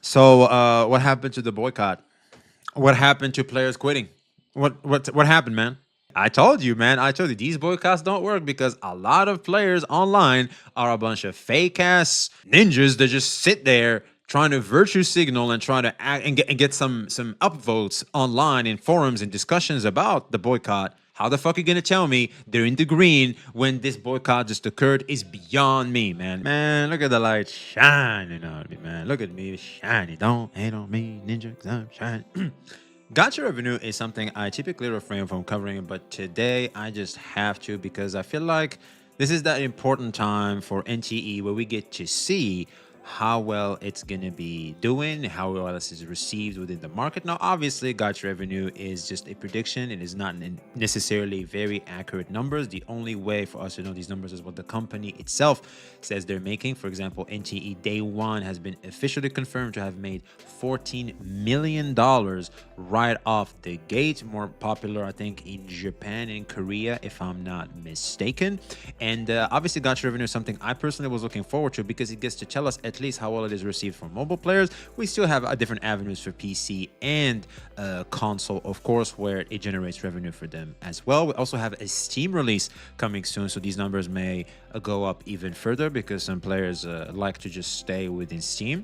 So, what happened to the boycott? What happened to players quitting? What happened, man? I told you, man. I told you these boycotts don't work because a lot of players online are a bunch of fake ass ninjas that just sit there trying to virtue signal and trying to act and get some upvotes online in forums and discussions about the boycott. How the fuck are you gonna tell me they're in the green when this boycott just occurred is beyond me, man. Man, look at the light shining on me, man. Look at me shining. Don't hate on me, ninja, 'cause I'm shining. Gacha revenue is something I typically refrain from covering, but today I just have to because I feel like this is that important time for NTE where we get to see how well it's going to be doing, how well this is received within the market. Now, obviously, Gacha revenue is just a prediction. It is not necessarily very accurate numbers. The only way for us to know these numbers is what the company itself says they're making. For example, NTE Day 1 has been officially confirmed to have made $14 million right off the gate. More popular, I think, in Japan and Korea, if I'm not mistaken. And obviously, Gacha revenue is something I personally was looking forward to because it gets to tell us at least how well it is received from mobile players. We still have different avenues for PC and console, of course, where it generates revenue for them as well. We also have a Steam release coming soon, so these numbers may go up even further because some players like to just stay within Steam.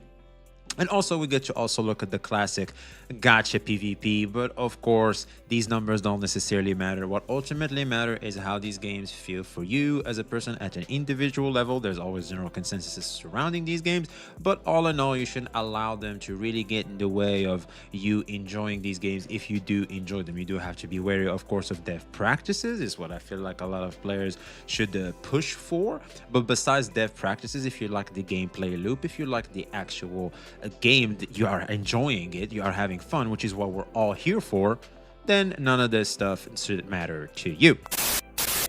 And also we get to also look at the classic gacha PvP, but of course these numbers don't necessarily matter. What ultimately matter is how these games feel for you as a person at an individual level. There's always general consensus surrounding these games, but all in all, you shouldn't allow them to really get in the way of you enjoying these games. If you do enjoy them, you do have to be wary, of course, of dev practices is what I feel like a lot of players should push for. But besides dev practices, if you like the gameplay loop, if you like the actual game that you are enjoying it, you are having fun, which is what we're all here for, then none of this stuff should matter to you.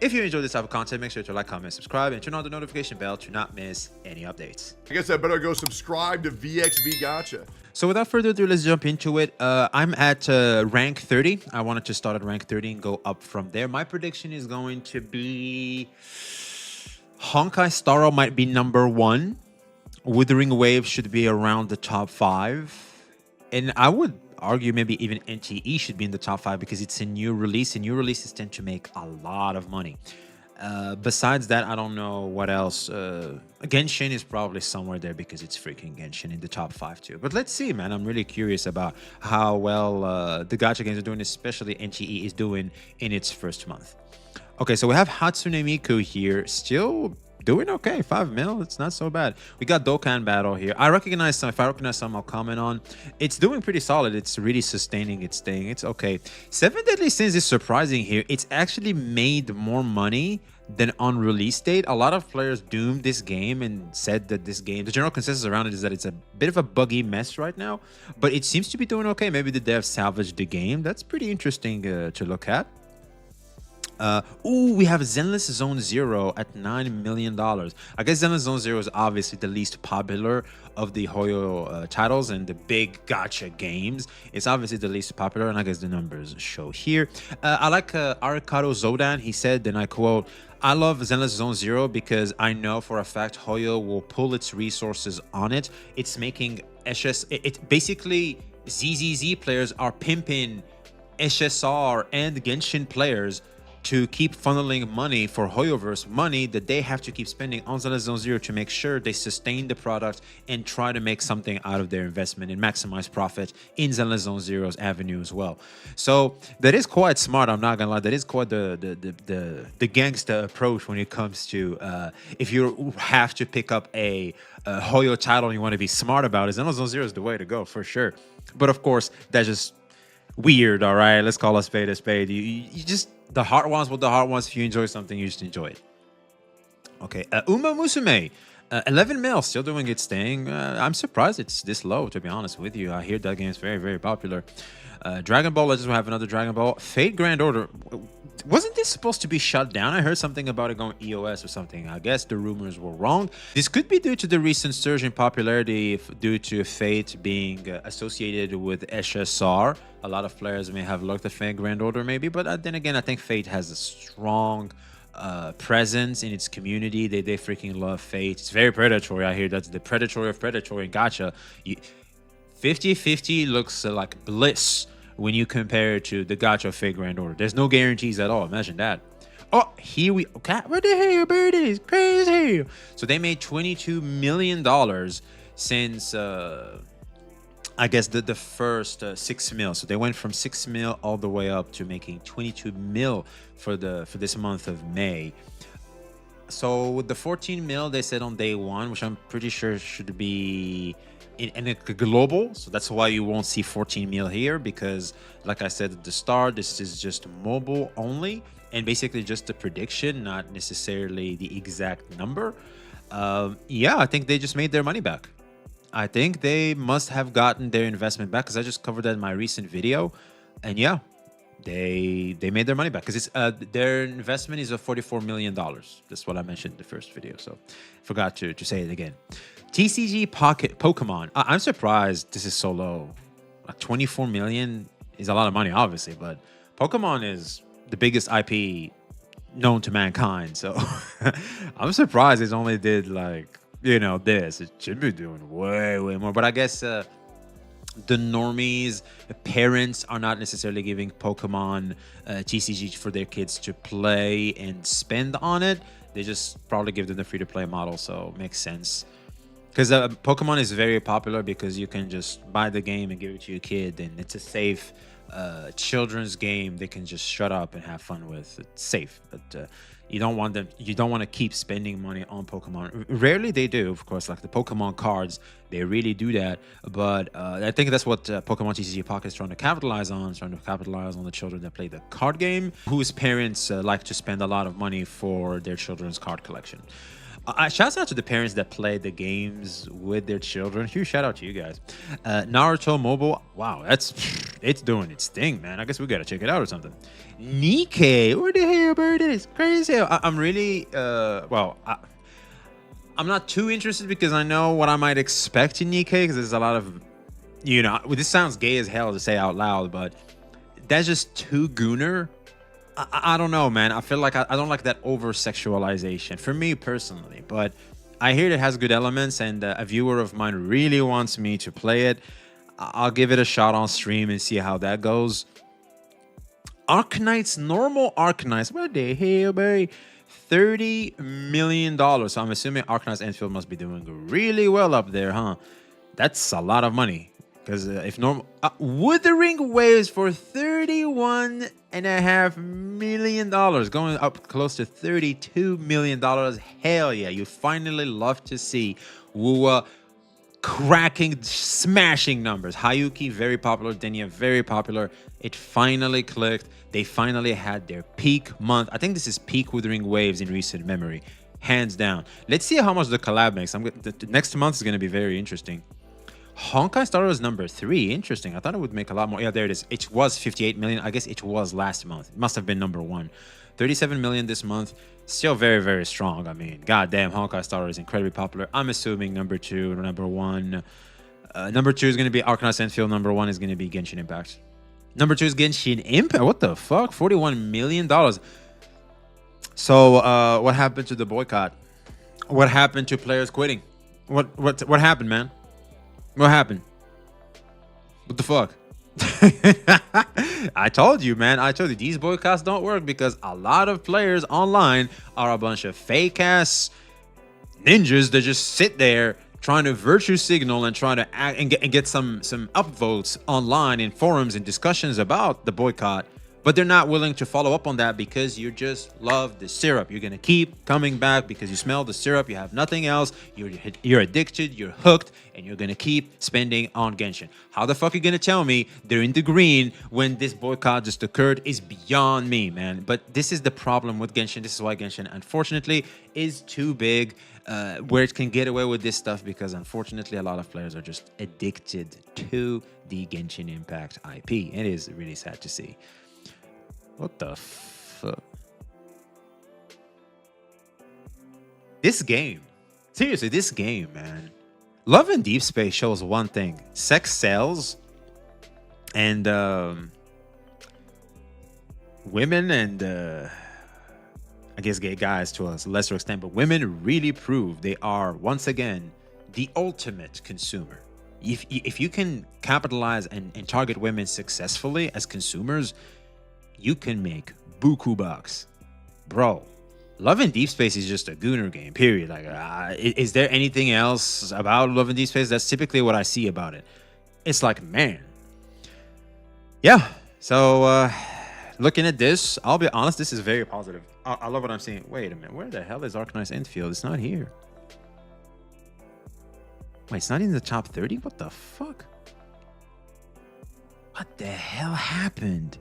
If you enjoy this type of content, make sure to like, comment, subscribe, and turn on the notification bell to not miss any updates. I guess I better go subscribe to VXV Gacha. So without further ado, let's jump into it. I'm at rank 30. I wanted to start at rank 30 and go up from there. My prediction is going to be Honkai Starro might be number 1. Wuthering Wave should be around the top 5. And I would argue maybe even NTE should be in the top 5 because it's a new release, and new releases tend to make a lot of money. Besides that, I don't know what else. Genshin is probably somewhere there because it's freaking Genshin in the top 5 too. But let's see, man. I'm really curious about how well the gacha games are doing, especially NTE is doing in its first month. Okay, so we have Hatsune Miku here, still doing okay. 5 mil, it's not so bad. We got Dokkan Battle here. I recognize some. If I recognize some, I'll comment on. It's doing pretty solid. It's really sustaining its thing. It's okay. 7 Deadly Sins is surprising here. It's actually made more money than on release date. A lot of players doomed this game and said that this game, the general consensus around it is that it's a bit of a buggy mess right now, but it seems to be doing okay. Maybe the devs salvaged the game. That's pretty interesting to look at. We have Zenless Zone Zero at $9 million. I guess Zenless Zone Zero is obviously the least popular of the Hoyo titles and the big gacha games. It's obviously the least popular, and I guess the numbers show here. I like Arikado Zodan. He said, and I quote, "I love Zenless Zone Zero because I know for a fact Hoyo will pull its resources on it. It's making it basically ZZZ players are pimping SSR and Genshin players to keep funneling money for Hoyoverse, money that they have to keep spending on Zenless Zone Zero to make sure they sustain the product and try to make something out of their investment and maximize profit in Zenless Zone Zero's avenue as well." So that is quite smart. I'm not gonna lie. That is quite the gangster approach when it comes to if you have to pick up a Hoyo title and you want to be smart about it. Zenless Zone Zero is the way to go for sure. But of course, that's just weird. All right, let's call a spade a spade. You just, the heart wants what the heart wants. If you enjoy something, you just enjoy it. Okay, Uma Musume, 11 mil, still doing its thing. I'm surprised it's this low, to be honest with you. I hear that game is very, very popular. Dragon Ball Legends will have another Dragon Ball. Fate Grand Order, wasn't this supposed to be shut down? I heard something about it going EOS or something. I guess the rumors were wrong. This could be due to the recent surge in popularity due to Fate being associated with SSR. A lot of players may have looked at Fate Grand Order maybe, but then again, I think Fate has a strong presence in its community. They freaking love Fate. It's very predatory. I hear that's the predatory of predatory and gacha. 50-50 looks like bliss when you compare it to the Gacha Fake Grand Order. There's no guarantees at all. Imagine that. Oh, here we okay. What the hell, bird is crazy. So they made $22 million since I guess the first 6 mil. So they went from 6 mil all the way up to making 22 mil for this month of May. So with the 14 mil they said on day one, which I'm pretty sure should be in a global, so that's why you won't see 14 mil here, because like I said at the start, this is just mobile only and basically just a prediction, not necessarily the exact number. Yeah, I think they just made their money back. I think they must have gotten their investment back, because I just covered that in my recent video, and yeah, they made their money back, because it's their investment is of $44 million. That's what I mentioned in the first video, so forgot to say it again. TCG Pocket Pokemon. I'm surprised this is so low. Like 24 million is a lot of money, obviously, but Pokemon is the biggest IP known to mankind, so I'm surprised it's only did like, you know, this. It should be doing way more, but I guess the normies, the parents are not necessarily giving Pokemon TCG for their kids to play and spend on it. They just probably give them the free-to-play model, so it makes sense. Because Pokemon is very popular because you can just buy the game and give it to your kid, and it's a safe children's game they can just shut up and have fun with. It's safe, but you don't want to keep spending money on Pokemon. Rarely they do, of course, like the Pokemon cards, they really do that. But I think that's what Pokemon TCG Pocket is trying to capitalize on. It's trying to capitalize on the children that play the card game, whose parents like to spend a lot of money for their children's card collection. Shouts out to the parents that play the games with their children. Huge shout out to you guys. Naruto Mobile. Wow, it's doing its thing, man. I guess we gotta check it out or something. Nikkei, where the hell bird is crazy. I'm really well. I'm not too interested because I know what I might expect in Nikkei, because there's a lot of, you know, this sounds gay as hell to say out loud, but that's just too gooner. I don't know, man. I feel like I don't like that over-sexualization for me personally, but I hear it has good elements, and a viewer of mine really wants me to play it. I'll give it a shot on stream and see how that goes. Arknights, normal Arknights. What the hell, baby? $30 million. So I'm assuming Arknights Enfield must be doing really well up there, huh? That's a lot of money. Because if normal wuthering waves for $31.5 million, going up close to $32 million. Hell yeah, you finally love to see Wua cracking, smashing numbers. Hayuki, very popular. Denya, very popular. It finally clicked. They finally had their peak month. I think this is peak wuthering waves in recent memory, hands down. Let's see how much the collab makes. The next month is going to be very interesting. Honkai started as number 3. Interesting. I thought it would make a lot more. Yeah, there it is. It was 58 million. I guess it was last month. It must have been number 1. 37 million this month. Still very, very strong. I mean, goddamn, Honkai Star is incredibly popular. I'm assuming number 2 or number 1. Number 2 is going to be Arknights Enfield. Number 1 is going to be Genshin Impact. Number 2 is Genshin Impact. What the fuck? $41 million. So, what happened to the boycott? What happened to players quitting? What happened, man? What happened? What the fuck? I told you, man. I told you these boycotts don't work because a lot of players online are a bunch of fake ass ninjas that just sit there trying to virtue signal and trying to act and get some upvotes online in forums and discussions about the boycott. But they're not willing to follow up on that because you just love the syrup. You're going to keep coming back because you smell the syrup. You have nothing else. You're addicted. You're hooked. And you're going to keep spending on Genshin. How the fuck are you going to tell me they're in the green when this boycott just occurred is beyond me, man. But this is the problem with Genshin. This is why Genshin, unfortunately, is too big where it can get away with this stuff because, unfortunately, a lot of players are just addicted to the Genshin Impact IP. It is really sad to see. What the fuck? This game. Seriously, this game, man. Love and Deepspace shows one thing. Sex sells. And women and I guess gay guys to a lesser extent, but women really prove they are once again the ultimate consumer. If you can capitalize and target women successfully as consumers, you can make buku bucks, bro. Love and Deepspace is just a gooner game, period. Like, is there anything else about Love and Deepspace? That's typically what I see about it. It's like, man, yeah. So looking at this, I'll be honest, this is very positive. I love what I'm seeing. Wait a minute, where the hell is Arcanized Infield? It's not here. Wait, it's not in the top 30? What the fuck? What the hell happened?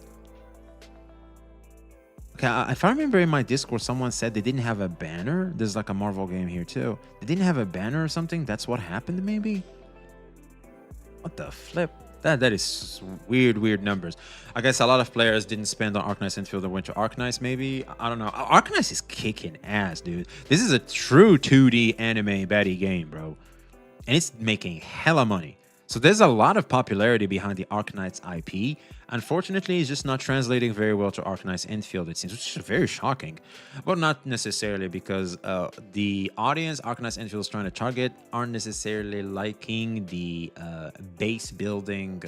Okay, if I remember in my Discord, someone said they didn't have a banner. There's like a Marvel game here too. They didn't have a banner or something. That's what happened, maybe? What the flip? That is weird numbers. I guess a lot of players didn't spend on Arcanized Infield and went to Arcanized, maybe. I don't know. Arcanized is kicking ass, dude. This is a true 2D anime baddie game, bro. And it's making hella money. So there's a lot of popularity behind the Arcanized IP. Unfortunately, it's just not translating very well to Arcanized Infield, it seems, which is very shocking. But not necessarily, because the audience Arcanized Infield is trying to target aren't necessarily liking the base building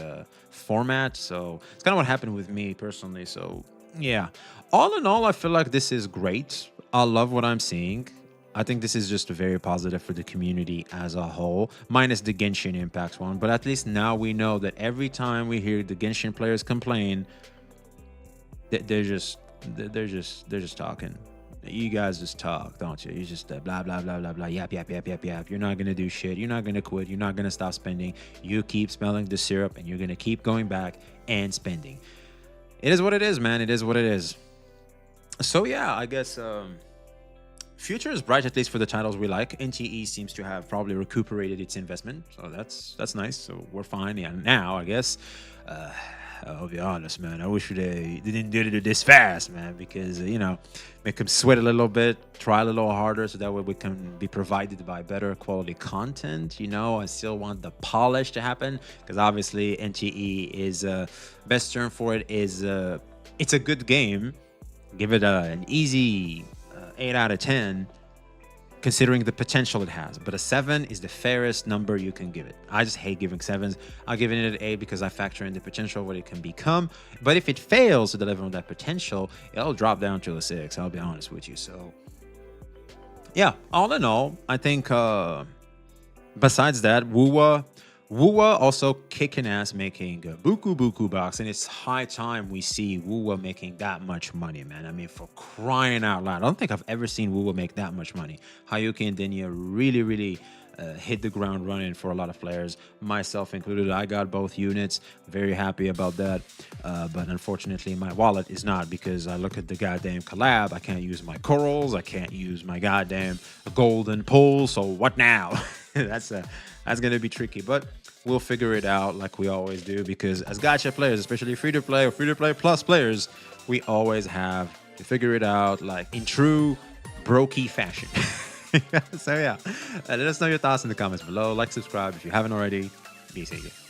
format. So it's kind of what happened with me personally. So yeah, all in all, I feel like this is great. I love what I'm seeing. I think this is just very positive for the community as a whole, minus the Genshin Impact one. But at least now we know that every time we hear the Genshin players complain, they're just talking. You guys just talk, don't you? You just blah blah blah blah blah, yap. You're not gonna do shit. You're not gonna quit. You're not gonna stop spending. You keep smelling the syrup, and you're gonna keep going back and spending. It is what it is, man. It is what it is. So yeah, I guess. Future is bright, at least for the titles we like. NTE seems to have probably recuperated its investment, so that's nice. So we're fine. Yeah, now I guess. I'll be honest, man. I wish they didn't do it this fast, man, because you know, make them sweat a little bit, try a little harder, so that way we can be provided by better quality content. You know, I still want the polish to happen, because obviously NTE is best term for it is it's a good game. Give it an easy 8 out of 10, considering the potential it has. But a 7 is the fairest number you can give it. I just hate giving 7s. I'll give it an 8 because I factor in the potential of what it can become. But if it fails to deliver on that potential, it'll drop down to a 6. I'll be honest with you. So yeah, all in all, I think besides that, Wuwa also kicking ass, making a buku box, and it's high time we see Wuwa making that much money, man. I mean, for crying out loud, I don't think I've ever seen Wuwa make that much money. Hayuki and Dinya really hit the ground running for a lot of players, myself included. I got both units, very happy about that, but unfortunately my wallet is not, because I look at the goddamn collab, I can't use my corals, I can't use my goddamn golden pole, so what now? That's gonna be tricky, but we'll figure it out like we always do, because as gacha players, especially free-to-play or free-to-play plus players, we always have to figure it out like in true brokey fashion. So yeah, let us know your thoughts in the comments below. Like, subscribe if you haven't already. Be safe.